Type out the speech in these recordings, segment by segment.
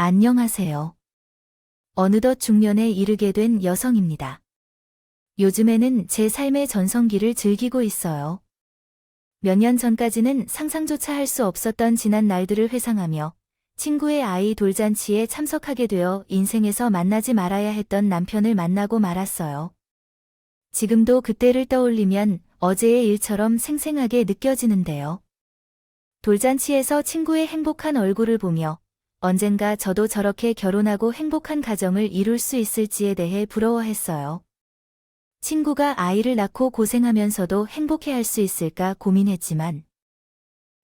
안녕하세요. 어느덧 중년에 이르게 된 여성입니다. 요즘에는 제 삶의 전성기를 즐기고 있어요. 몇 년 전까지는 상상조차 할 수 없었던 지난 날들을 회상하며 친구의 아이 돌잔치에 참석하게 되어 인생에서 만나지 말아야 했던 남편을 만나고 말았어요. 지금도 그때를 떠올리면 어제의 일처럼 생생하게 느껴지는데요. 돌잔치에서 친구의 행복한 얼굴을 보며 언젠가 저도 저렇게 결혼하고 행복한 가정을 이룰 수 있을지에 대해 부러워했어요. 친구가 아이를 낳고 고생하면서도 행복해할 수 있을까 고민했지만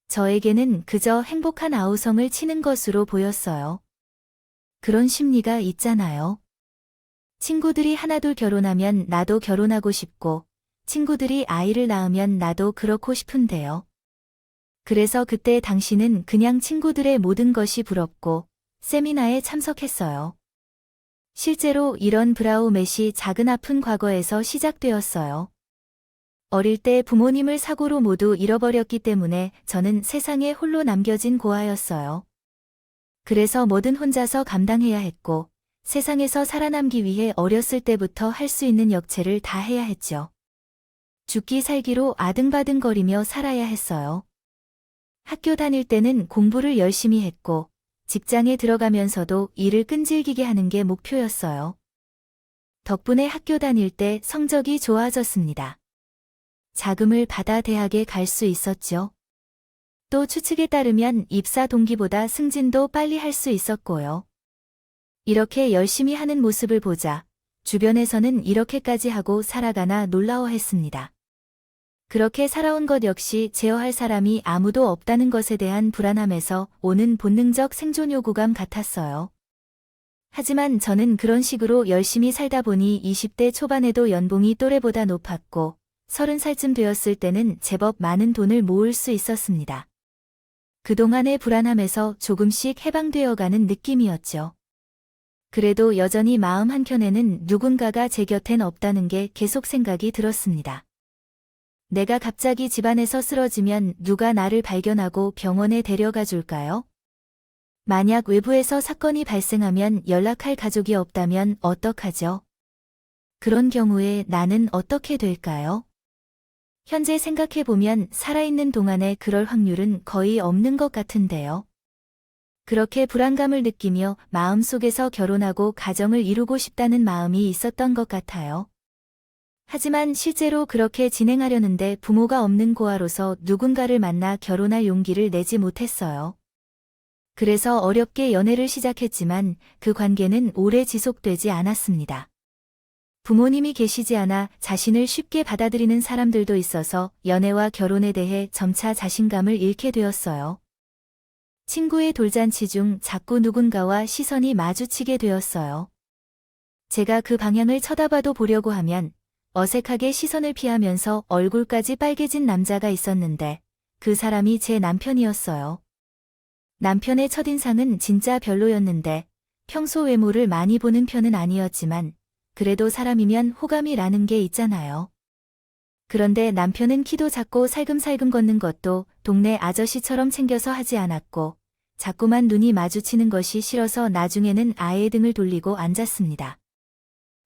저에게는 그저 행복한 아우성을 치는 것으로 보였어요. 그런 심리가 있잖아요. 친구들이 하나둘 결혼하면 나도 결혼하고 싶고 친구들이 아이를 낳으면 나도 그렇고 싶은데요. 그래서 그때 당시는 그냥 친구들의 모든 것이 부럽고 세미나에 참석했어요. 실제로 이런 브라우맷이 작은 아픈 과거에서 시작되었어요. 어릴 때 부모님을 사고로 모두 잃어버렸기 때문에 저는 세상에 홀로 남겨진 고아였어요. 그래서 뭐든 혼자서 감당해야 했고 세상에서 살아남기 위해 어렸을 때부터 할 수 있는 역체를 다 해야 했죠. 죽기 살기로 아등바등거리며 살아야 했어요. 학교 다닐 때는 공부를 열심히 했고 직장에 들어가면서도 일을 끈질기게 하는 게 목표였어요. 덕분에 학교 다닐 때 성적이 좋아졌습니다. 자금을 받아 대학에 갈 수 있었죠. 또 추측에 따르면 입사 동기보다 승진도 빨리 할 수 있었고요. 이렇게 열심히 하는 모습을 보자 주변에서는 이렇게까지 하고 살아가나 놀라워했습니다. 그렇게 살아온 것 역시 제어할 사람이 아무도 없다는 것에 대한 불안함에서 오는 본능적 생존 요구감 같았어요. 하지만 저는 그런 식으로 열심히 살다 보니 20대 초반에도 연봉이 또래보다 높았고 30살쯤 되었을 때는 제법 많은 돈을 모을 수 있었습니다. 그동안의 불안함에서 조금씩 해방되어가는 느낌이었죠. 그래도 여전히 마음 한켠에는 누군가가 제 곁엔 없다는 게 계속 생각이 들었습니다. 내가 갑자기 집안에서 쓰러지면 누가 나를 발견하고 병원에 데려가 줄까요? 만약 외부에서 사건이 발생하면 연락할 가족이 없다면 어떡하죠? 그런 경우에 나는 어떻게 될까요? 현재 생각해보면 살아있는 동안에 그럴 확률은 거의 없는 것 같은데요. 그렇게 불안감을 느끼며 마음속에서 결혼하고 가정을 이루고 싶다는 마음이 있었던 것 같아요. 하지만 실제로 그렇게 진행하려는데 부모가 없는 고아로서 누군가를 만나 결혼할 용기를 내지 못했어요. 그래서 어렵게 연애를 시작했지만 그 관계는 오래 지속되지 않았습니다. 부모님이 계시지 않아 자신을 쉽게 받아들이는 사람들도 있어서 연애와 결혼에 대해 점차 자신감을 잃게 되었어요. 친구의 돌잔치 중 자꾸 누군가와 시선이 마주치게 되었어요. 제가 그 방향을 쳐다봐도 보려고 하면 어색하게 시선을 피하면서 얼굴까지 빨개진 남자가 있었는데 그 사람이 제 남편이었어요. 남편의 첫인상은 진짜 별로였는데 평소 외모를 많이 보는 편은 아니었지만 그래도 사람이면 호감이 라는 게 있잖아요. 그런데 남편은 키도 작고 살금살금 걷는 것도 동네 아저씨처럼 챙겨서 하지 않았고 자꾸만 눈이 마주치는 것이 싫어서 나중에는 아예 등을 돌리고 앉았습니다.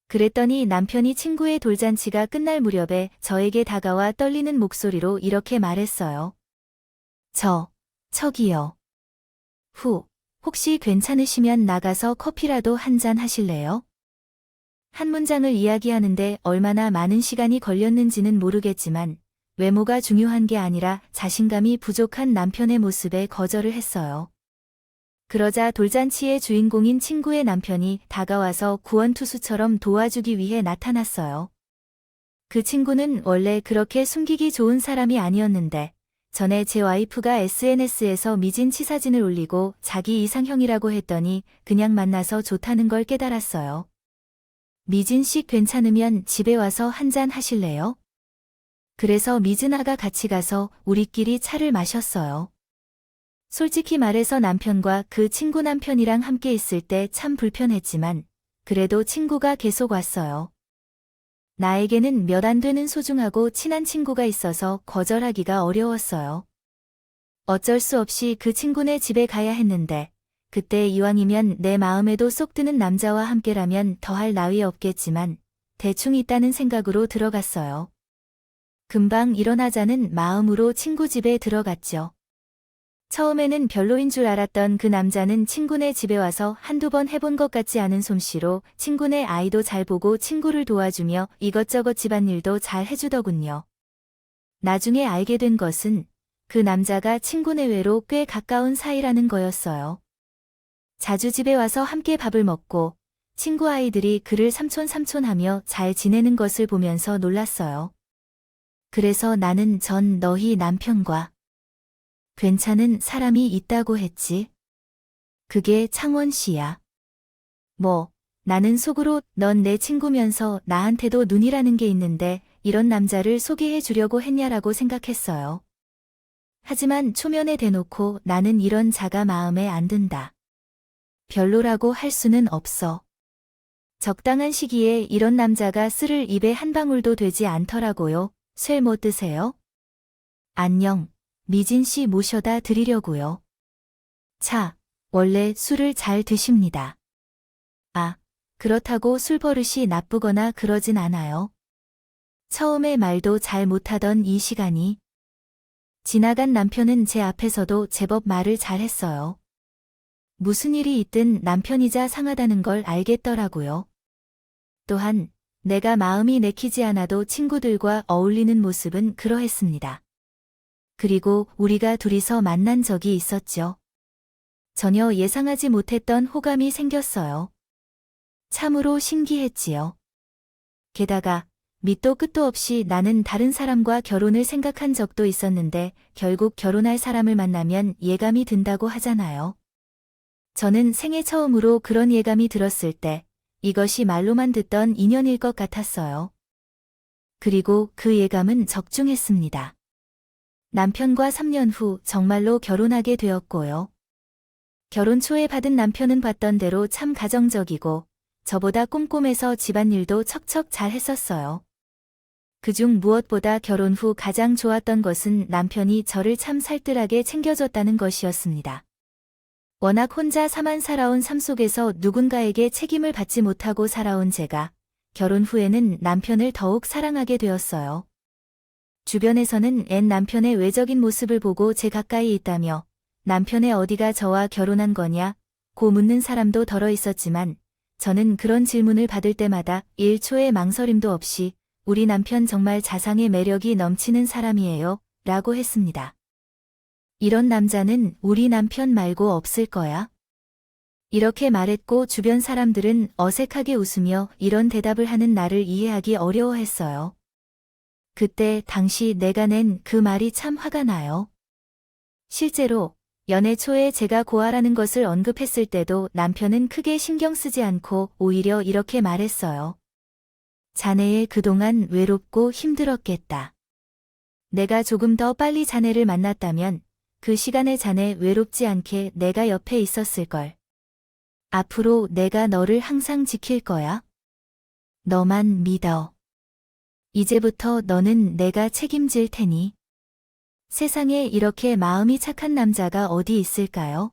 그랬더니 남편이 친구의 돌잔치가 끝날 무렵에 저에게 다가와 떨리는 목소리로 이렇게 말했어요. 저기요. 혹시 괜찮으시면 나가서 커피라도 한잔 하실래요? 한 문장을 이야기하는데 얼마나 많은 시간이 걸렸는지는 모르겠지만 외모가 중요한 게 아니라 자신감이 부족한 남편의 모습에 거절을 했어요. 그러자 돌잔치의 주인공인 친구의 남편이 다가와서 구원투수처럼 도와주기 위해 나타났어요. 그 친구는 원래 그렇게 숨기기 좋은 사람이 아니었는데 전에 제 와이프가 SNS에서 미진 치사진을 올리고 자기 이상형이라고 했더니 그냥 만나서 좋다는 걸 깨달았어요. 미진 씨 괜찮으면 집에 와서 한잔 하실래요? 그래서 미진아가 같이 가서 우리끼리 차를 마셨어요. 솔직히 말해서 남편과 그 친구 남편이랑 함께 있을 때 참 불편했지만 그래도 친구가 계속 왔어요. 나에게는 몇 안 되는 소중하고 친한 친구가 있어서 거절하기가 어려웠어요. 어쩔 수 없이 그 친구네 집에 가야 했는데 그때 이왕이면 내 마음에도 쏙 드는 남자와 함께라면 더할 나위 없겠지만 대충 있다는 생각으로 들어갔어요. 금방 일어나자는 마음으로 친구 집에 들어갔죠. 처음에는 별로인 줄 알았던 그 남자는 친구네 집에 와서 한두 번 해본 것 같지 않은 솜씨로 친구네 아이도 잘 보고 친구를 도와주며 이것저것 집안일도 잘 해주더군요. 나중에 알게 된 것은 그 남자가 친구네 외로 꽤 가까운 사이라는 거였어요. 자주 집에 와서 함께 밥을 먹고 친구 아이들이 그를 삼촌 하며 잘 지내는 것을 보면서 놀랐어요. 그래서 나는 전 너희 남편과 괜찮은 사람이 있다고 했지. 그게 창원 씨야. 나는 속으로 넌 내 친구면서 나한테도 눈이라는 게 있는데 이런 남자를 소개해 주려고 했냐라고 생각했어요. 하지만 초면에 대놓고 나는 이런 자가 마음에 안 든다. 별로라고 할 수는 없어. 적당한 시기에 이런 남자가 쓸을 입에 한 방울도 되지 않더라고요. 술 못 드세요? 안녕. 미진 씨 모셔다 드리려고요. 차, 원래 술을 잘 드십니다. 아, 그렇다고 술 버릇이 나쁘거나 그러진 않아요. 처음에 말도 잘 못하던 이 시간이 지나간 남편은 제 앞에서도 제법 말을 잘했어요. 무슨 일이 있든 남편이자 상하다는 걸 알겠더라고요. 또한 내가 마음이 내키지 않아도 친구들과 어울리는 모습은 그러했습니다. 그리고 우리가 둘이서 만난 적이 있었죠. 전혀 예상하지 못했던 호감이 생겼어요. 참으로 신기했지요. 게다가 밑도 끝도 없이 나는 다른 사람과 결혼을 생각한 적도 있었는데 결국 결혼할 사람을 만나면 예감이 든다고 하잖아요. 저는 생애 처음으로 그런 예감이 들었을 때 이것이 말로만 듣던 인연일 것 같았어요. 그리고 그 예감은 적중했습니다. 남편과 3년 후 정말로 결혼하게 되었고요. 결혼 초에 받은 남편은 봤던 대로 참 가정적이고 저보다 꼼꼼해서 집안일도 척척 잘 했었어요. 그중 무엇보다 결혼 후 가장 좋았던 것은 남편이 저를 참 살뜰하게 챙겨줬다는 것이었습니다. 워낙 혼자 사만 살아온 삶 속에서 누군가에게 책임을 받지 못하고 살아온 제가 결혼 후에는 남편을 더욱 사랑하게 되었어요. 주변에서는 앤 남편의 외적인 모습을 보고 제 가까이 있다며 남편의 어디가 저와 결혼한 거냐 고 묻는 사람도 덜어 있었지만 저는 그런 질문을 받을 때마다 1초의 망설임도 없이 우리 남편 정말 자상의 매력이 넘치는 사람이에요 라고 했습니다. 이런 남자는 우리 남편 말고 없을 거야. 이렇게 말했고 주변 사람들은 어색하게 웃으며 이런 대답을 하는 나를 이해하기 어려워했어요. 그때 당시 내가 낸 그 말이 참 화가 나요. 실제로 연애 초에 제가 고아라는 것을 언급했을 때도 남편은 크게 신경 쓰지 않고 오히려 이렇게 말했어요. 자네의 그동안 외롭고 힘들었겠다. 내가 조금 더 빨리 자네를 만났다면 그 시간에 자네 외롭지 않게 내가 옆에 있었을걸. 앞으로 내가 너를 항상 지킬 거야. 너만 믿어. 이제부터 너는 내가 책임질 테니. 세상에 이렇게 마음이 착한 남자가 어디 있을까요?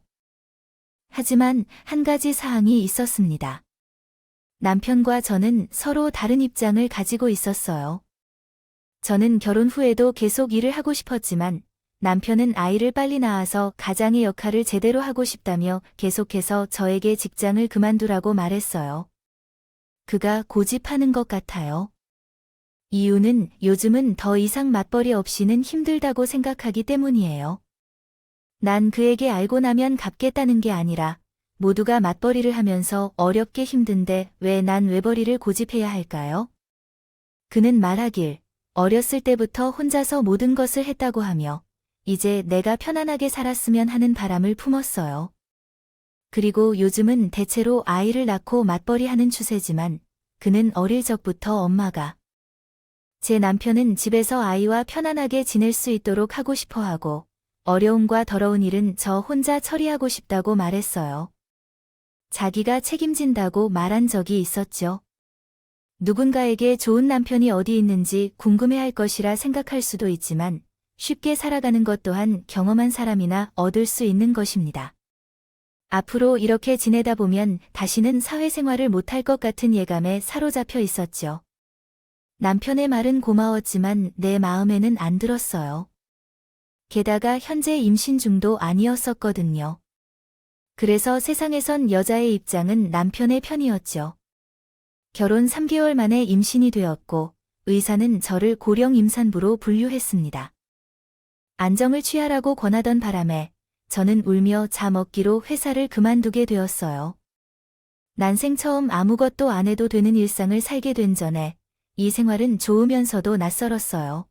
하지만 한 가지 사항이 있었습니다. 남편과 저는 서로 다른 입장을 가지고 있었어요. 저는 결혼 후에도 계속 일을 하고 싶었지만 남편은 아이를 빨리 낳아서 가장의 역할을 제대로 하고 싶다며 계속해서 저에게 직장을 그만두라고 말했어요. 그가 고집하는 것 같아요. 이유는 요즘은 더 이상 맞벌이 없이는 힘들다고 생각하기 때문이에요. 난 그에게 알고 나면 갚겠다는 게 아니라 모두가 맞벌이를 하면서 어렵게 힘든데 왜 난 외벌이를 고집해야 할까요? 그는 말하길 어렸을 때부터 혼자서 모든 것을 했다고 하며 이제 내가 편안하게 살았으면 하는 바람을 품었어요. 그리고 요즘은 대체로 아이를 낳고 맞벌이 하는 추세지만 그는 어릴 적부터 엄마가 제 남편은 집에서 아이와 편안하게 지낼 수 있도록 하고 싶어 하고 어려움과 더러운 일은 저 혼자 처리하고 싶다고 말했어요. 자기가 책임진다고 말한 적이 있었죠. 누군가에게 좋은 남편이 어디 있는지 궁금해할 것이라 생각할 수도 있지만 쉽게 살아가는 것 또한 경험한 사람이나 얻을 수 있는 것입니다. 앞으로 이렇게 지내다 보면 다시는 사회생활을 못할 것 같은 예감에 사로잡혀 있었죠. 남편의 말은 고마웠지만 내 마음에는 안 들었어요. 게다가 현재 임신 중도 아니었었거든요. 그래서 세상에선 여자의 입장은 남편의 편이었죠. 결혼 3개월 만에 임신이 되었고 의사는 저를 고령 임산부로 분류했습니다. 안정을 취하라고 권하던 바람에 저는 울며 잠 없기로 회사를 그만두게 되었어요. 난생 처음 아무것도 안 해도 되는 일상을 살게 된 전에 이 생활은 좋으면서도 낯설었어요.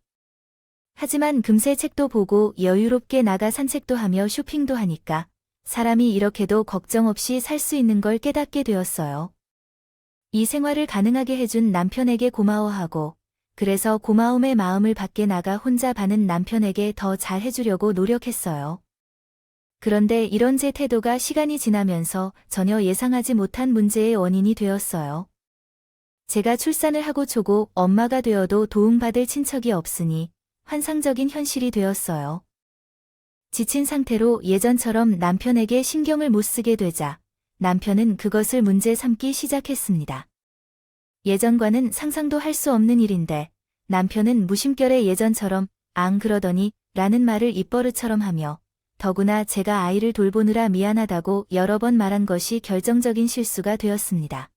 하지만 금세 책도 보고 여유롭게 나가 산책도 하며 쇼핑도 하니까 사람이 이렇게도 걱정 없이 살 수 있는 걸 깨닫게 되었어요. 이 생활을 가능하게 해준 남편에게 고마워하고 그래서 고마움의 마음을 밖에 나가 혼자 바는 남편에게 더 잘해주려고 노력했어요. 그런데 이런 제 태도가 시간이 지나면서 전혀 예상하지 못한 문제의 원인이 되었어요. 제가 출산을 하고 초고 엄마가 되어도 도움받을 친척이 없으니 환상적인 현실이 되었어요. 지친 상태로 예전처럼 남편에게 신경을 못 쓰게 되자 남편은 그것을 문제 삼기 시작했습니다. 예전과는 상상도 할 수 없는 일인데 남편은 무심결에 예전처럼 안 그러더니 라는 말을 입버릇처럼 하며 더구나 제가 아이를 돌보느라 미안하다고 여러 번 말한 것이 결정적인 실수가 되었습니다.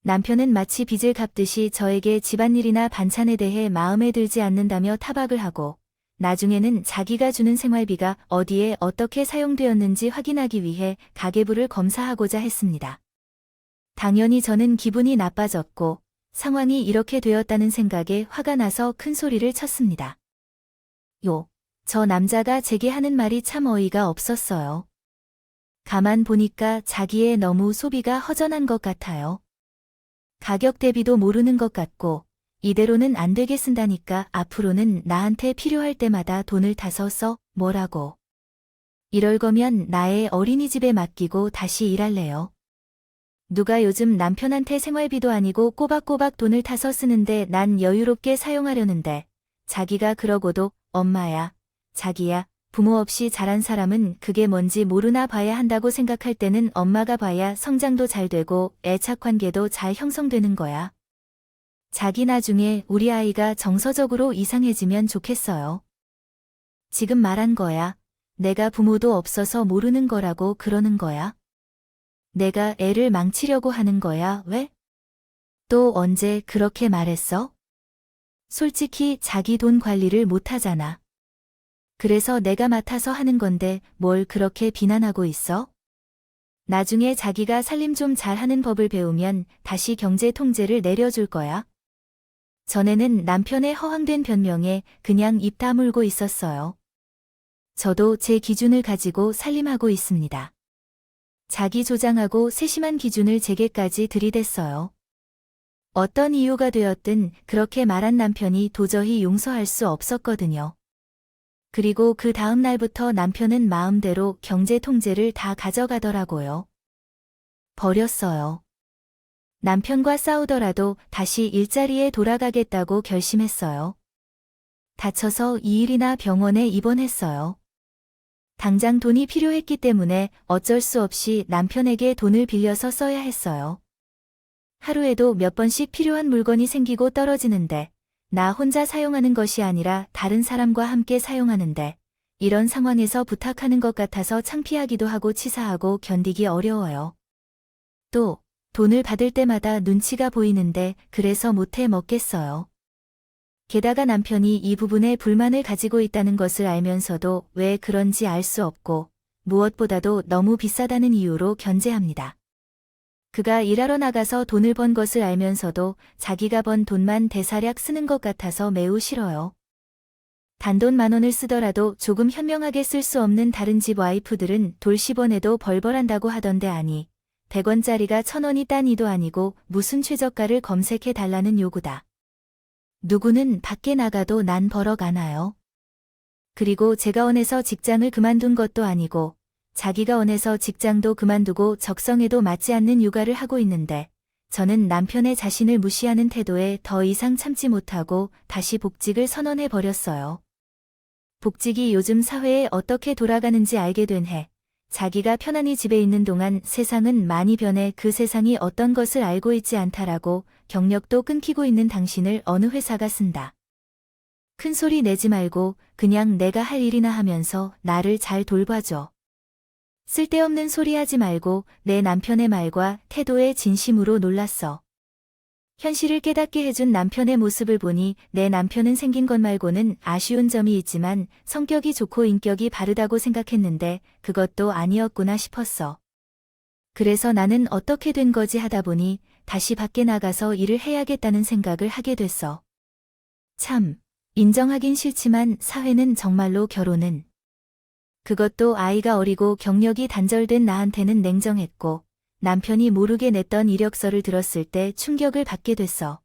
남편은 마치 빚을 갚듯이 저에게 집안일이나 반찬에 대해 마음에 들지 않는다며 타박을 하고 나중에는 자기가 주는 생활비가 어디에 어떻게 사용되었는지 확인하기 위해 가계부를 검사하고자 했습니다. 당연히 저는 기분이 나빠졌고 상황이 이렇게 되었다는 생각에 화가 나서 큰 소리를 쳤습니다. 저 남자가 제게 하는 말이 참 어이가 없었어요. 가만 보니까 자기의 너무 소비가 허전한 것 같아요. 가격 대비도 모르는 것 같고 이대로는 안 되게 쓴다니까 앞으로는 나한테 필요할 때마다 돈을 타서 써 뭐라고. 이럴 거면 나의 어린이집에 맡기고 다시 일할래요. 누가 요즘 남편한테 생활비도 아니고 꼬박꼬박 돈을 타서 쓰는데 난 여유롭게 사용하려는데 자기가 그러고도 엄마야, 자기야, 부모 없이 자란 사람은 그게 뭔지 모르나 봐야 한다고 생각할 때는 엄마가 봐야 성장도 잘 되고 애착관계도 잘 형성되는 거야. 자기 나중에 우리 아이가 정서적으로 이상해지면 좋겠어요. 지금 말한 거야. 내가 부모도 없어서 모르는 거라고 그러는 거야. 내가 애를 망치려고 하는 거야, 왜? 또 언제 그렇게 말했어? 솔직히 자기 돈 관리를 못하잖아. 그래서 내가 맡아서 하는 건데 뭘 그렇게 비난하고 있어? 나중에 자기가 살림 좀 잘하는 법을 배우면 다시 경제 통제를 내려줄 거야. 전에는 남편의 허황된 변명에 그냥 입 다물고 있었어요. 저도 제 기준을 가지고 살림하고 있습니다. 자기 조장하고 세심한 기준을 제게까지 들이댔어요. 어떤 이유가 되었든 그렇게 말한 남편이 도저히 용서할 수 없었거든요. 그리고 그 다음 날부터 남편은 마음대로 경제 통제를 다 가져가더라고요. 버렸어요. 남편과 싸우더라도 다시 일자리에 돌아가겠다고 결심했어요. 다쳐서 2일이나 병원에 입원했어요. 당장 돈이 필요했기 때문에 어쩔 수 없이 남편에게 돈을 빌려서 써야 했어요. 하루에도 몇 번씩 필요한 물건이 생기고 떨어지는데 나 혼자 사용하는 것이 아니라 다른 사람과 함께 사용하는데 이런 상황에서 부탁하는 것 같아서 창피하기도 하고 치사하고 견디기 어려워요. 또 돈을 받을 때마다 눈치가 보이는데 그래서 못해 먹겠어요. 게다가 남편이 이 부분에 불만을 가지고 있다는 것을 알면서도 왜 그런지 알 수 없고 무엇보다도 너무 비싸다는 이유로 견제합니다. 그가 일하러 나가서 돈을 번 것을 알면서도 자기가 번 돈만 대사량 쓰는 것 같아서 매우 싫어요. 단돈 10,000원을 쓰더라도 조금 현명하게 쓸 수 없는 다른 집 와이프들은 돌 10원에도 벌벌한다고 하던데 아니 100원짜리가 1,000원이 딴 이도 아니고 무슨 최저가를 검색해 달라는 요구다. 누구는 밖에 나가도 난 벌어 가나요? 그리고 제가 원해서 직장을 그만둔 것도 아니고 자기가 원해서 직장도 그만두고 적성에도 맞지 않는 육아를 하고 있는데 저는 남편의 자신을 무시하는 태도에 더 이상 참지 못하고 다시 복직을 선언해 버렸어요. 복직이 요즘 사회에 어떻게 돌아가는지 알게 된 해 자기가 편안히 집에 있는 동안 세상은 많이 변해 그 세상이 어떤 것을 알고 있지 않다라고 경력도 끊기고 있는 당신을 어느 회사가 쓴다. 큰 소리 내지 말고 그냥 내가 할 일이나 하면서 나를 잘 돌봐줘. 쓸데없는 소리 하지 말고 내 남편의 말과 태도에 진심으로 놀랐어. 현실을 깨닫게 해준 남편의 모습을 보니 내 남편은 생긴 것 말고는 아쉬운 점이 있지만 성격이 좋고 인격이 바르다고 생각했는데 그것도 아니었구나 싶었어. 그래서 나는 어떻게 된 거지 하다 보니 다시 밖에 나가서 일을 해야겠다는 생각을 하게 됐어. 참, 인정하긴 싫지만 사회는 정말로 결혼은. 그것도 아이가 어리고 경력이 단절된 나한테는 냉정했고 남편이 모르게 냈던 이력서를 들었을 때 충격을 받게 됐어.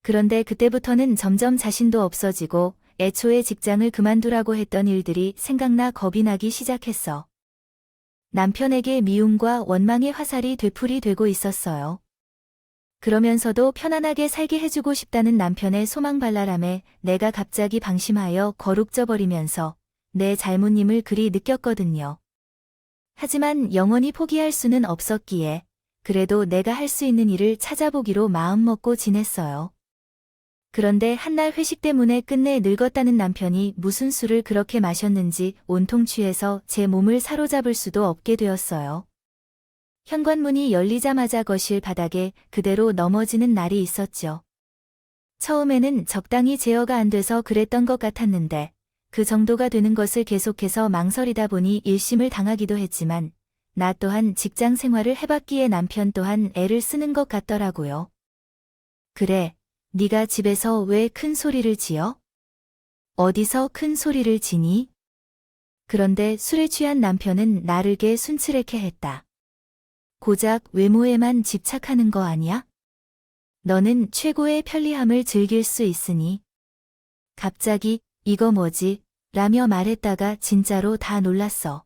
그런데 그때부터는 점점 자신도 없어지고 애초에 직장을 그만두라고 했던 일들이 생각나 겁이 나기 시작했어. 남편에게 미움과 원망의 화살이 되풀이되고 있었어요. 그러면서도 편안하게 살게 해주고 싶다는 남편의 소망발랄함에 내가 갑자기 방심하여 거룩져버리면서 내 잘못임을 그리 느꼈거든요. 하지만 영원히 포기할 수는 없었기에 그래도 내가 할 수 있는 일을 찾아보기로 마음먹고 지냈어요. 그런데 한날 회식 때문에 끝내 늙었다는 남편이 무슨 술을 그렇게 마셨는지 온통 취해서 제 몸을 사로잡을 수도 없게 되었어요. 현관문이 열리자마자 거실 바닥에 그대로 넘어지는 날이 있었죠. 처음에는 적당히 제어가 안 돼서 그랬던 것 같았는데 그 정도가 되는 것을 계속해서 망설이다 보니 일심을 당하기도 했지만 나 또한 직장 생활을 해봤기에 남편 또한 애를 쓰는 것 같더라고요. 그래, 네가 집에서 왜 큰 소리를 지어? 어디서 큰 소리를 지니? 그런데 술에 취한 남편은 나를 게 순츠레게 했다. 고작 외모에만 집착하는 거 아니야? 너는 최고의 편리함을 즐길 수 있으니. 갑자기 이거 뭐지? 라며 말했다가 진짜로 다 놀랐어.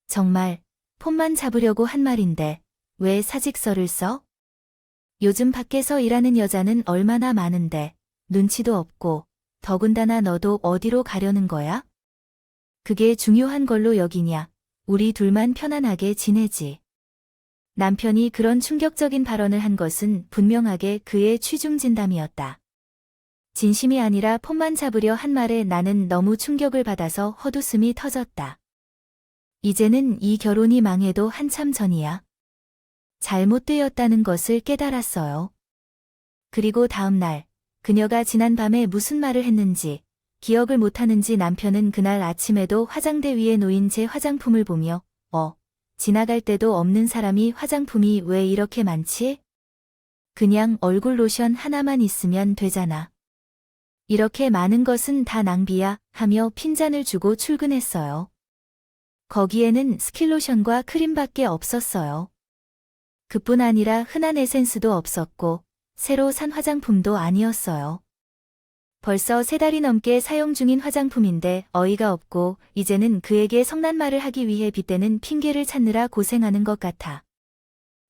정말 폰만 잡으려고 한 말인데 왜 사직서를 써? 요즘 밖에서 일하는 여자는 얼마나 많은데 눈치도 없고 더군다나 너도 어디로 가려는 거야? 그게 중요한 걸로 여기냐? 우리 둘만 편안하게 지내지. 남편이 그런 충격적인 발언을 한 것은 분명하게 그의 취중진담이었다. 진심이 아니라 폰만 잡으려 한 말에 나는 너무 충격을 받아서 헛웃음이 터졌다. 이제는 이 결혼이 망해도 한참 전이야. 잘못되었다는 것을 깨달았어요. 그리고 다음 날, 그녀가 지난 밤에 무슨 말을 했는지, 기억을 못하는지 남편은 그날 아침에도 화장대 위에 놓인 제 화장품을 보며, 지나갈 때도 없는 사람이 화장품이 왜 이렇게 많지? 그냥 얼굴 로션 하나만 있으면 되잖아. 이렇게 많은 것은 다 낭비야 하며 핀잔을 주고 출근했어요. 거기에는 스킨로션과 크림밖에 없었어요. 그뿐 아니라 흔한 에센스도 없었고 새로 산 화장품도 아니었어요. 벌써 3달이 넘게 사용 중인 화장품인데 어이가 없고 이제는 그에게 성난 말을 하기 위해 빗대는 핑계를 찾느라 고생하는 것 같아.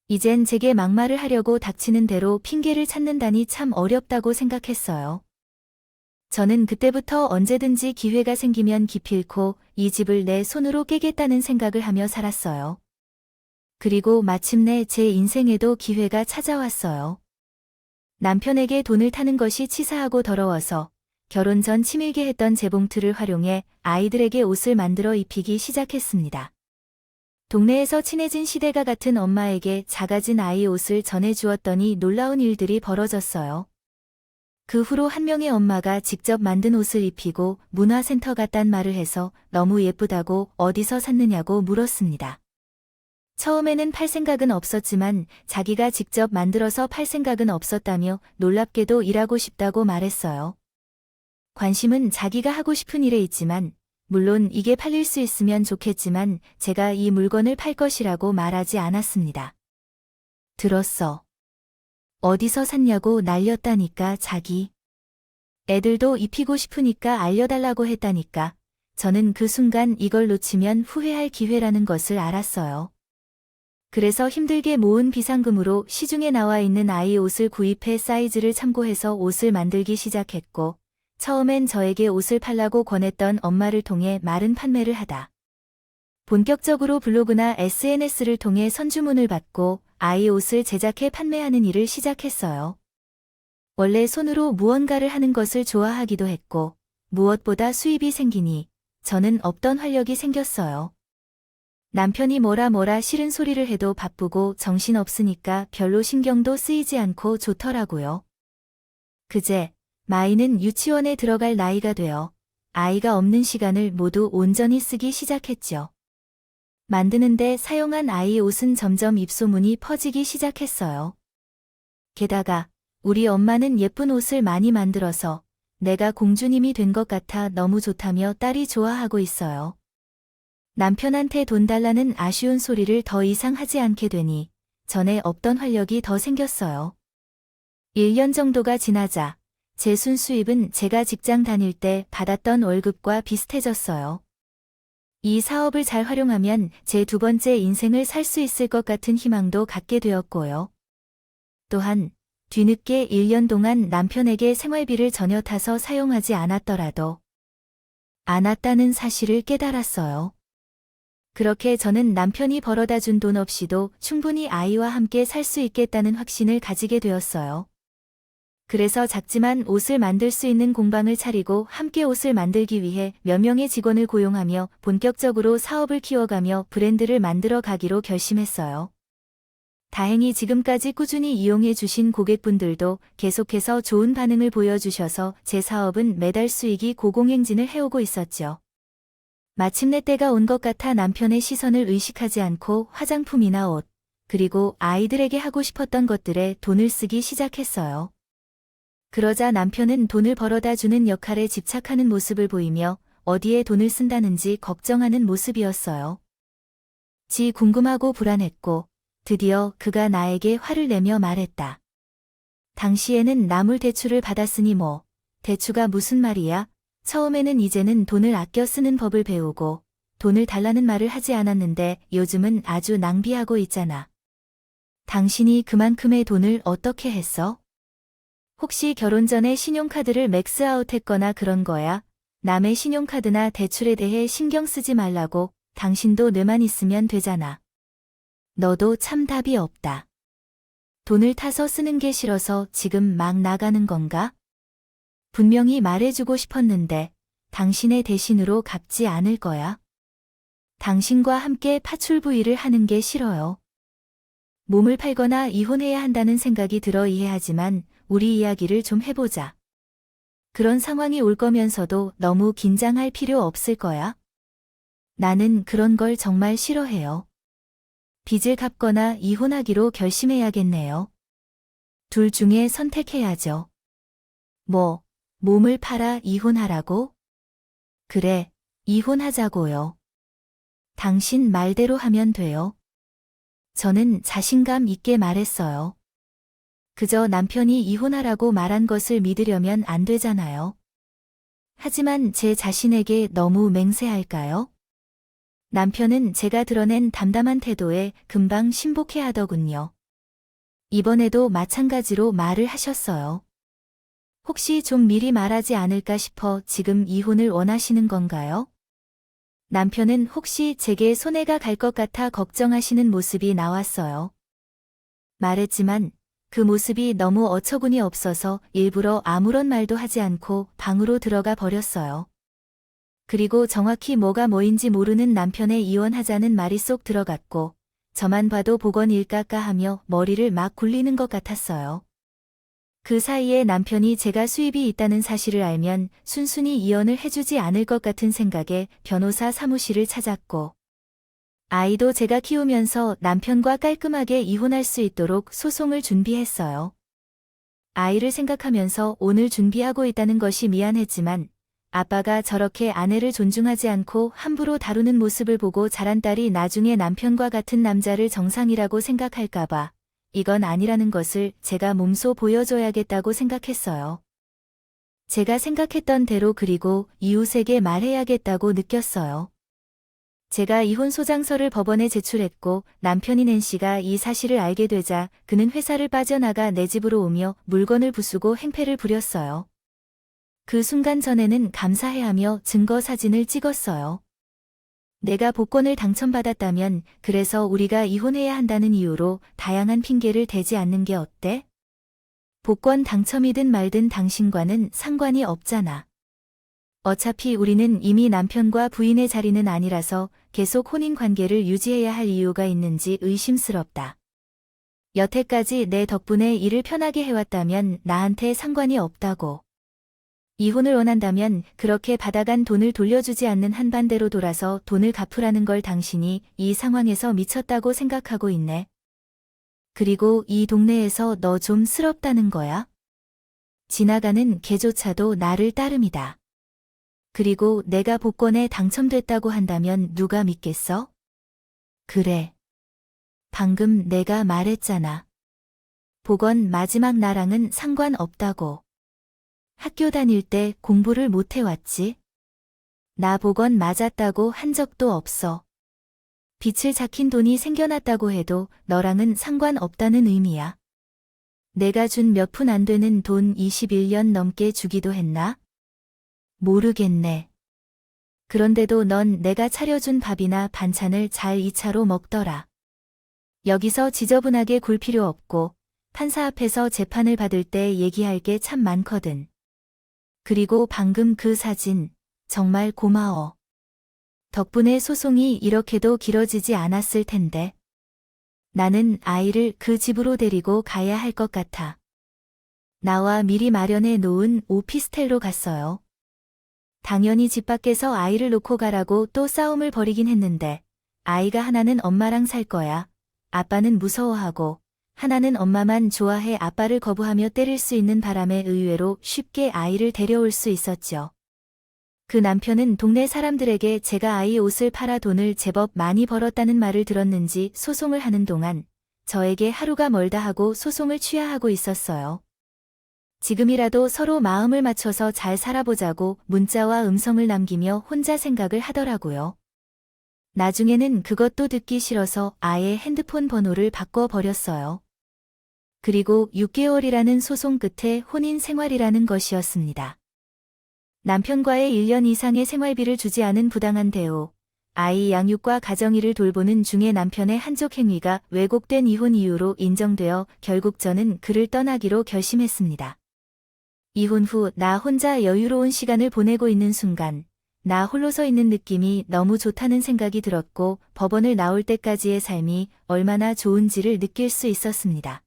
이젠 제게 막말을 하려고 닥치는 대로 핑계를 찾는다니 참 어렵다고 생각했어요. 저는 그때부터 언제든지 기회가 생기면 기필코 이 집을 내 손으로 깨겠다는 생각을 하며 살았어요. 그리고 마침내 제 인생에도 기회가 찾아왔어요. 남편에게 돈을 타는 것이 치사하고 더러워서 결혼 전 치밀게 했던 재봉틀을 활용해 아이들에게 옷을 만들어 입히기 시작했습니다. 동네에서 친해진 시댁과 같은 엄마에게 작아진 아이 옷을 전해주었더니 놀라운 일들이 벌어졌어요. 그 후로 한 명의 엄마가 직접 만든 옷을 입히고 문화센터 갔단 말을 해서 너무 예쁘다고 어디서 샀느냐고 물었습니다. 처음에는 팔 생각은 없었지만 자기가 직접 만들어서 팔 생각은 없었다며 놀랍게도 일하고 싶다고 말했어요. 관심은 자기가 하고 싶은 일에 있지만 물론 이게 팔릴 수 있으면 좋겠지만 제가 이 물건을 팔 것이라고 말하지 않았습니다. 들었어. 어디서 샀냐고 날렸다니까 자기. 애들도 입히고 싶으니까 알려달라고 했다니까. 저는 그 순간 이걸 놓치면 후회할 기회라는 것을 알았어요. 그래서 힘들게 모은 비상금으로 시중에 나와 있는 아이 옷을 구입해 사이즈를 참고해서 옷을 만들기 시작했고 처음엔 저에게 옷을 팔라고 권했던 엄마를 통해 마른 판매를 하다 본격적으로 블로그나 SNS를 통해 선주문을 받고 아이 옷을 제작해 판매하는 일을 시작했어요. 원래 손으로 무언가를 하는 것을 좋아하기도 했고 무엇보다 수입이 생기니 저는 없던 활력이 생겼어요. 남편이 뭐라 싫은 소리를 해도 바쁘고 정신없으니까 별로 신경도 쓰이지 않고 좋더라고요. 그제 마이는 유치원에 들어갈 나이가 되어 아이가 없는 시간을 모두 온전히 쓰기 시작했죠. 만드는데 사용한 아이 옷은 점점 입소문이 퍼지기 시작했어요. 게다가 우리 엄마는 예쁜 옷을 많이 만들어서 내가 공주님이 된 것 같아 너무 좋다며 딸이 좋아하고 있어요. 남편한테 돈 달라는 아쉬운 소리를 더 이상 하지 않게 되니 전에 없던 활력이 더 생겼어요. 1년 정도가 지나자 제 순수입은 제가 직장 다닐 때 받았던 월급과 비슷해졌어요. 이 사업을 잘 활용하면 제 두 번째 인생을 살 수 있을 것 같은 희망도 갖게 되었고요. 또한 뒤늦게 1년 동안 남편에게 생활비를 전혀 타서 사용하지 않았다는 사실을 깨달았어요. 그렇게 저는 남편이 벌어다 준 돈 없이도 충분히 아이와 함께 살 수 있겠다는 확신을 가지게 되었어요. 그래서 작지만 옷을 만들 수 있는 공방을 차리고 함께 옷을 만들기 위해 몇 명의 직원을 고용하며 본격적으로 사업을 키워가며 브랜드를 만들어 가기로 결심했어요. 다행히 지금까지 꾸준히 이용해 주신 고객분들도 계속해서 좋은 반응을 보여주셔서 제 사업은 매달 수익이 고공행진을 해오고 있었죠. 마침내 때가 온 것 같아 남편의 시선을 의식하지 않고 화장품이나 옷, 그리고 아이들에게 하고 싶었던 것들에 돈을 쓰기 시작했어요. 그러자 남편은 돈을 벌어다 주는 역할에 집착하는 모습을 보이며 어디에 돈을 쓴다는지 걱정하는 모습이었어요. 지 궁금하고 불안했고 드디어 그가 나에게 화를 내며 말했다. 당시에는 납물 대출을 받았으니 뭐, 대추가 무슨 말이야? 처음에는 이제는 돈을 아껴 쓰는 법을 배우고 돈을 달라는 말을 하지 않았는데 요즘은 아주 낭비하고 있잖아. 당신이 그만큼의 돈을 어떻게 했어? 혹시 결혼 전에 신용카드를 맥스아웃 했거나 그런 거야? 남의 신용카드나 대출에 대해 신경 쓰지 말라고. 당신도 뇌만 있으면 되잖아. 너도 참 답이 없다. 돈을 타서 쓰는 게 싫어서 지금 막 나가는 건가? 분명히 말해주고 싶었는데 당신의 대신으로 갚지 않을 거야. 당신과 함께 파출부일을 하는 게 싫어요. 몸을 팔거나 이혼해야 한다는 생각이 들어 이해하지만 우리 이야기를 좀 해보자. 그런 상황이 올 거면서도 너무 긴장할 필요 없을 거야. 나는 그런 걸 정말 싫어해요. 빚을 갚거나 이혼하기로 결심해야겠네요. 둘 중에 선택해야죠. 뭐, 몸을 팔아 이혼하라고? 그래, 이혼하자고요. 당신 말대로 하면 돼요. 저는 자신감 있게 말했어요. 그저 남편이 이혼하라고 말한 것을 믿으려면 안 되잖아요. 하지만 제 자신에게 너무 맹세할까요? 남편은 제가 드러낸 담담한 태도에 금방 신복해 하더군요. 이번에도 마찬가지로 말을 하셨어요. 혹시 좀 미리 말하지 않을까 싶어 지금 이혼을 원하시는 건가요? 남편은 혹시 제게 손해가 갈 것 같아 걱정하시는 모습이 나왔어요. 말했지만 그 모습이 너무 어처구니 없어서 일부러 아무런 말도 하지 않고 방으로 들어가 버렸어요. 그리고 정확히 뭐가 뭐인지 모르는 남편의 이혼하자는 말이 쏙 들어갔고 저만 봐도 복원일까까 하며 머리를 막 굴리는 것 같았어요. 그 사이에 남편이 제가 수입이 있다는 사실을 알면 순순히 이혼을 해주지 않을 것 같은 생각에 변호사 사무실을 찾았고 아이도 제가 키우면서 남편과 깔끔하게 이혼할 수 있도록 소송을 준비했어요. 아이를 생각하면서 오늘 준비하고 있다는 것이 미안했지만 아빠가 저렇게 아내를 존중하지 않고 함부로 다루는 모습을 보고 자란 딸이 나중에 남편과 같은 남자를 정상이라고 생각할까봐 이건 아니라는 것을 제가 몸소 보여줘야겠다고 생각했어요. 제가 생각했던 대로 그리고 이웃에게 말해야겠다고 느꼈어요. 제가 이혼 소장서를 법원에 제출했고 남편인 N씨가 이 사실을 알게 되자 그는 회사를 빠져나가 내 집으로 오며 물건을 부수고 행패를 부렸어요. 그 순간 전에는 감사해하며 증거 사진을 찍었어요. 내가 복권을 당첨받았다면 그래서 우리가 이혼해야 한다는 이유로 다양한 핑계를 대지 않는 게 어때? 복권 당첨이든 말든 당신과는 상관이 없잖아. 어차피 우리는 이미 남편과 부인의 자리는 아니라서 계속 혼인 관계를 유지해야 할 이유가 있는지 의심스럽다. 여태까지 내 덕분에 일을 편하게 해왔다면 나한테 상관이 없다고. 이혼을 원한다면 그렇게 받아간 돈을 돌려주지 않는 한반대로 돌아서 돈을 갚으라는 걸 당신이 이 상황에서 미쳤다고 생각하고 있네. 그리고 이 동네에서 너 좀 스럽다는 거야? 지나가는 개조차도 나를 따름이다. 그리고 내가 복권에 당첨됐다고 한다면 누가 믿겠어? 그래. 방금 내가 말했잖아. 복권 마지막 나랑은 상관없다고. 학교 다닐 때 공부를 못 해왔지? 나 복권 맞았다고 한 적도 없어. 빚을 작힌 돈이 생겨났다고 해도 너랑은 상관없다는 의미야. 내가 준 몇 푼 안 되는 돈 21년 넘게 주기도 했나? 모르겠네. 그런데도 넌 내가 차려준 밥이나 반찬을 잘 2차로 먹더라. 여기서 지저분하게 굴 필요 없고 판사 앞에서 재판을 받을 때 얘기할 게 참 많거든. 그리고 방금 그 사진 정말 고마워. 덕분에 소송이 이렇게도 길어지지 않았을 텐데. 나는 아이를 그 집으로 데리고 가야 할 것 같아. 나와 미리 마련해 놓은 오피스텔로 갔어요. 당연히 집 밖에서 아이를 놓고 가라고 또 싸움을 벌이긴 했는데 아이가 하나는 엄마랑 살 거야. 아빠는 무서워하고 하나는 엄마만 좋아해 아빠를 거부하며 때릴 수 있는 바람에 의외로 쉽게 아이를 데려올 수 있었죠. 그 남편은 동네 사람들에게 제가 아이 옷을 팔아 돈을 제법 많이 벌었다는 말을 들었는지 소송을 하는 동안 저에게 하루가 멀다 하고 소송을 취하하고 있었어요. 지금이라도 서로 마음을 맞춰서 잘 살아보자고 문자와 음성을 남기며 혼자 생각을 하더라고요. 나중에는 그것도 듣기 싫어서 아예 핸드폰 번호를 바꿔버렸어요. 그리고 6개월이라는 소송 끝에 혼인 생활이라는 것이었습니다. 남편과의 1년 이상의 생활비를 주지 않은 부당한 대우, 아이 양육과 가정일을 돌보는 중에 남편의 한쪽 행위가 왜곡된 이혼 이유로 인정되어 결국 저는 그를 떠나기로 결심했습니다. 이혼 후 나 혼자 여유로운 시간을 보내고 있는 순간 나 홀로 서 있는 느낌이 너무 좋다는 생각이 들었고 법원을 나올 때까지의 삶이 얼마나 좋은지를 느낄 수 있었습니다.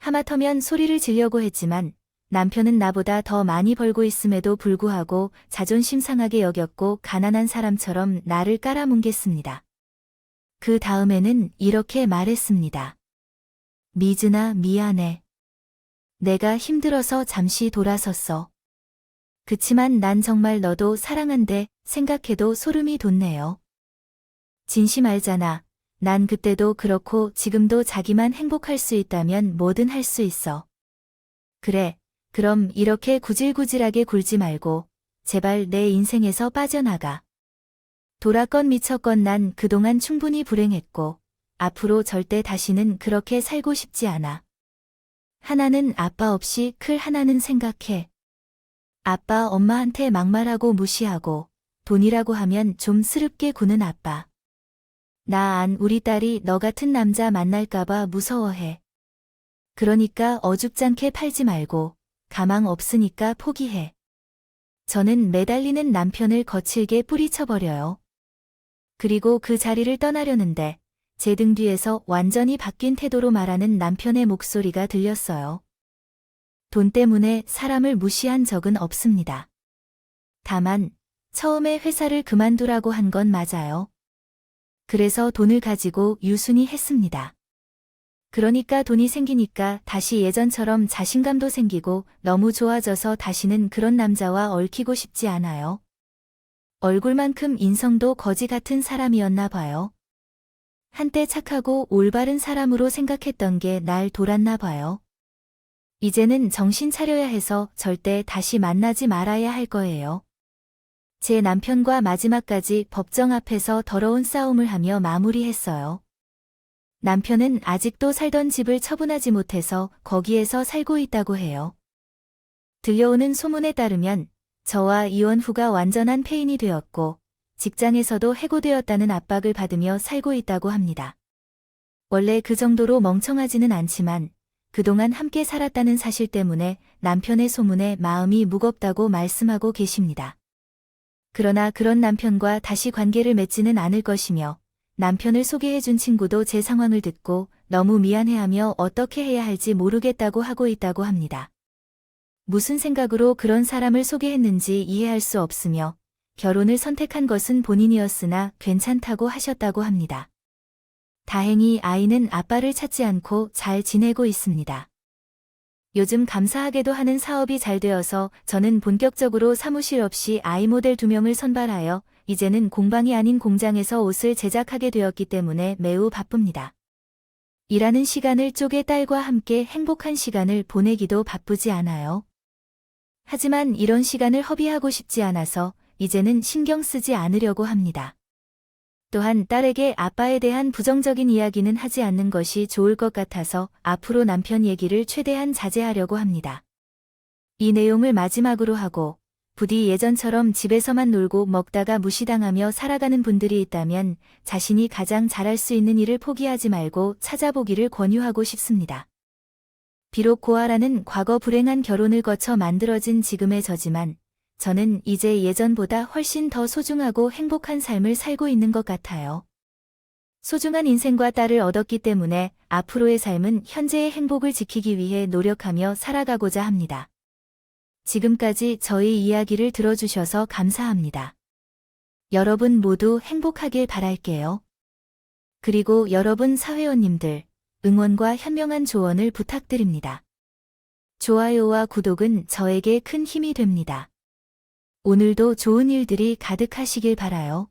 하마터면 소리를 지려고 했지만 남편은 나보다 더 많이 벌고 있음에도 불구하고 자존심 상하게 여겼고 가난한 사람처럼 나를 깔아뭉갰습니다. 그 다음에는 이렇게 말했습니다. 미즈나 미안해. 내가 힘들어서 잠시 돌아섰어. 그치만 난 정말 너도 사랑한대 생각해도 소름이 돋네요. 진심 알잖아. 난 그때도 그렇고 지금도 자기만 행복할 수 있다면 뭐든 할 수 있어. 그래, 그럼 이렇게 구질구질하게 굴지 말고 제발 내 인생에서 빠져나가. 돌았건 미쳤건 난 그동안 충분히 불행했고 앞으로 절대 다시는 그렇게 살고 싶지 않아. 하나는 아빠 없이 클 하나는 생각해. 아빠 엄마한테 막말하고 무시하고 돈이라고 하면 좀 스럽게 구는 아빠. 나 안 우리 딸이 너 같은 남자 만날까봐 무서워해. 그러니까 어줍잖게 팔지 말고 가망 없으니까 포기해. 저는 매달리는 남편을 거칠게 뿌리쳐버려요. 그리고 그 자리를 떠나려는데 제 등 뒤에서 완전히 바뀐 태도로 말하는 남편의 목소리가 들렸어요. 돈 때문에 사람을 무시한 적은 없습니다. 다만 처음에 회사를 그만두라고 한 건 맞아요. 그래서 돈을 가지고 유순히 했습니다. 그러니까 돈이 생기니까 다시 예전처럼 자신감도 생기고 너무 좋아져서 다시는 그런 남자와 얽히고 싶지 않아요. 얼굴만큼 인성도 거지 같은 사람이었나 봐요. 한때 착하고 올바른 사람으로 생각했던 게 날 돌았나 봐요. 이제는 정신 차려야 해서 절대 다시 만나지 말아야 할 거예요. 제 남편과 마지막까지 법정 앞에서 더러운 싸움을 하며 마무리했어요. 남편은 아직도 살던 집을 처분하지 못해서 거기에서 살고 있다고 해요. 들려오는 소문에 따르면 저와 이혼 후가 완전한 폐인이 되었고 직장에서도 해고되었다는 압박을 받으며 살고 있다고 합니다. 원래 그 정도로 멍청하지는 않지만 그동안 함께 살았다는 사실 때문에 남편의 소문에 마음이 무겁다고 말씀하고 계십니다. 그러나 그런 남편과 다시 관계를 맺지는 않을 것이며 남편을 소개해준 친구도 제 상황을 듣고 너무 미안해하며 어떻게 해야 할지 모르겠다고 하고 있다고 합니다. 무슨 생각으로 그런 사람을 소개했는지 이해할 수 없으며 결혼을 선택한 것은 본인이었으나 괜찮다고 하셨다고 합니다. 다행히 아이는 아빠를 찾지 않고 잘 지내고 있습니다. 요즘 감사하게도 하는 사업이 잘 되어서 저는 본격적으로 사무실 없이 아이 모델 2명을 선발하여 이제는 공방이 아닌 공장에서 옷을 제작하게 되었기 때문에 매우 바쁩니다. 일하는 시간을 쪼개 딸과 함께 행복한 시간을 보내기도 바쁘지 않아요. 하지만 이런 시간을 허비하고 싶지 않아서 이제는 신경 쓰지 않으려고 합니다. 또한 딸에게 아빠에 대한 부정적인 이야기는 하지 않는 것이 좋을 것 같아서 앞으로 남편 얘기를 최대한 자제하려고 합니다. 이 내용을 마지막으로 하고 부디 예전처럼 집에서만 놀고 먹다가 무시당하며 살아가는 분들이 있다면 자신이 가장 잘할 수 있는 일을 포기하지 말고 찾아보기를 권유하고 싶습니다. 비록 고아라는 과거 불행한 결혼을 거쳐 만들어진 지금의 저지만 저는 이제 예전보다 훨씬 더 소중하고 행복한 삶을 살고 있는 것 같아요. 소중한 인생과 딸을 얻었기 때문에 앞으로의 삶은 현재의 행복을 지키기 위해 노력하며 살아가고자 합니다. 지금까지 저희 이야기를 들어주셔서 감사합니다. 여러분 모두 행복하길 바랄게요. 그리고 여러분 사회원님들, 응원과 현명한 조언을 부탁드립니다. 좋아요와 구독은 저에게 큰 힘이 됩니다. 오늘도 좋은 일들이 가득하시길 바라요.